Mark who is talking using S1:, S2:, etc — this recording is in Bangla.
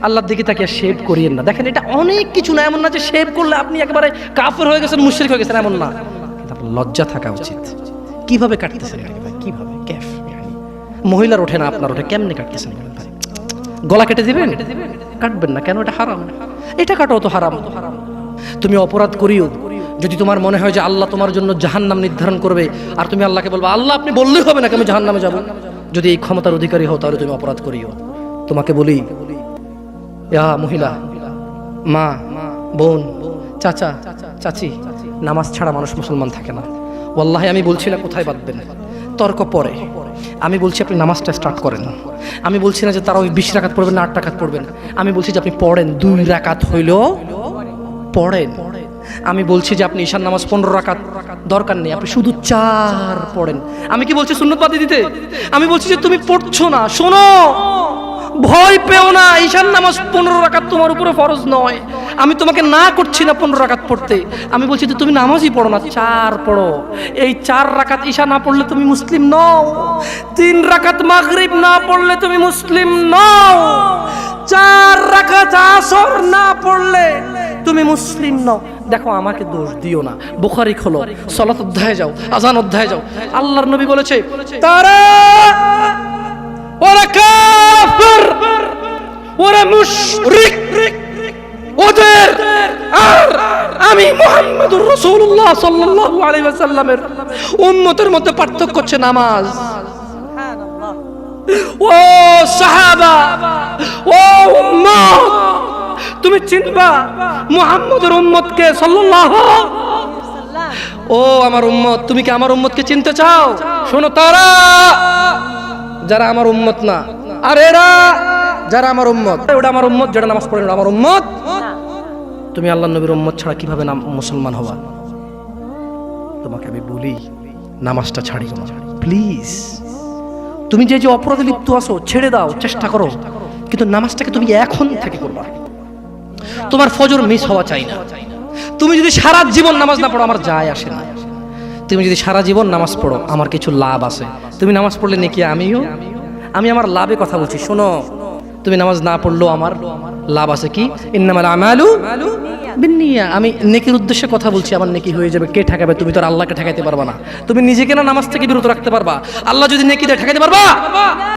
S1: আল্লাহর দিকে তাকিয়ে শেভ করিয়েন না। দেখেন এটা অনেক কিছু না, এমন না যে শেভ করলে আপনি একেবারে কাফের হয়ে গেছেন, মুশরিক হয়ে গেছেন, এমন না। কিন্তু আপনার লজ্জা থাকা উচিত। কিভাবে কাটতেছেন ভাই, কিভাবে ক্যাফ মহিলার ওঠে না, আপনার ওঠে, কেমনে কাটতেছেন ভাই? গলা কেটে দিবেন? কাটবেন না কেন? এটা হারাম। এটা কাটাও তো হারাম। তুমি অপরাধ করিও, যদি তোমার মনে হয় যে আল্লাহ তোমার জন্য জাহান্নাম নির্ধারণ করবে, আর তুমি আল্লাহকে বলবা আল্লাহ আপনি বললেই হবে না আমি জাহান্নামে যাব, যদি এই ক্ষমতার অধিকারী হও তাহলে তুমি অপরাধ করিও। তোমাকে বলি মহিলা, মা, বোন, চাচা, চাচি, নামাজ ছাড়া মানুষ মুসলমান থাকে না। ওয়াল্লাহি আমি বলছি না কোথায় বাঁধবেন, তর্ক পরে। আমি বলছি আপনি নামাজটা স্টার্ট করেন। আমি বলছি না যে তারা ওই 20 রাকাত পড়বেন না 8 রাকাত পড়বেন। আমি বলছি যে আপনি পড়েন, 2 রাকাত হইলেও পড়েন। আমি বলছি যে আপনি ঈশার নামাজ 15 রাকাত দরকার নেই, আপনি শুধু 4 পড়েন। আমি কি বলছি সুন্নত বাদ দিতে? আমি বলছি যে তুমি পড়ছো না, শোনো, ভয় পেও না, ঈশার নামাজ 15 রাকাত তোমার উপরে ফরজ নয়। আমি তোমাকে না করছি না 15 রাকাত পড়তে, আমি বলছি যে তুমি নামাজই পড়ো না, 4 পড়ো। এই 4 রাকাত ঈশা না পড়লে তুমি মুসলিম নও, 3 রাকাত মাগরিব না পড়লে তুমি মুসলিম নও, 4 রাকাত আসর না পড়লে তুমি মুসলিম নও। দেখো আমাকে দোষ দিও না, বুখারী খোলো, সালাত অধ্যায়ে যাও, আযান অধ্যায়ে যাও। আল্লাহর নবী বলেছে তারা ওরা কাফির, ওরা মুশরিক, ওদের আর আমি মুহাম্মদুর রাসূলুল্লাহ সাল্লাল্লাহু আলাইহি ওয়াসাল্লামের উম্মতের মধ্যে পার্থক্য হচ্ছে নামাজ। ও সাহাবা, ও উম্মত, তুমি চিনবা মুহাম্মদের উম্মতকে সাল্লাল্লাহু। ও আমার উম্মত, তুমি কি আমার উম্মতকে চিনতে চাও? শোনো, তারা যারা আমার উম্মত না, আর এরা যারা আমার উম্মত। ওটা আমার উম্মত যেটা নামাজ পড়ে না, আমার উম্মত। তুমি আল্লাহর নবীর উম্মত ছাড়া কিভাবে মুসলমান হবা? তোমাকে আমি বলি নামাজটা ছাড়িও না প্লিজ। তুমি যে যে অপরাধে লিপ্ত আছো ছেড়ে দাও, চেষ্টা করো, কিন্তু নামাজটাকে তুমি এখন থেকে করবা। তোমার ফজর মিস হওয়া চাই না। তুমি যদি সারা জীবন নামাজ না পড়ো আমার যায় আসে না। তুমি যদি সারা জীবন নামাজ পড়ো আমার কিছু লাভ আছে। তুমি নামাজ পড়লে নেকি আমি আমার লাভে কথা বলছি। শোনো, তুমি নামাজ না পড়লেও আমার লাভ আছে। কি? ইন্নামাল আমালু বিন্নিয়া। আমি নেকির উদ্দেশ্যে কথা বলছি, আমার নেকি হয়ে যাবে। কে ঠেকাবে? তুমি তো আর আল্লাহকে ঠেকাইতে পারবা না। তুমি নিজেকে না নামাজ থেকে বিরত রাখতে পারবা, আল্লাহ যদি নেকি দেয় ঠেকাইতে পারবা?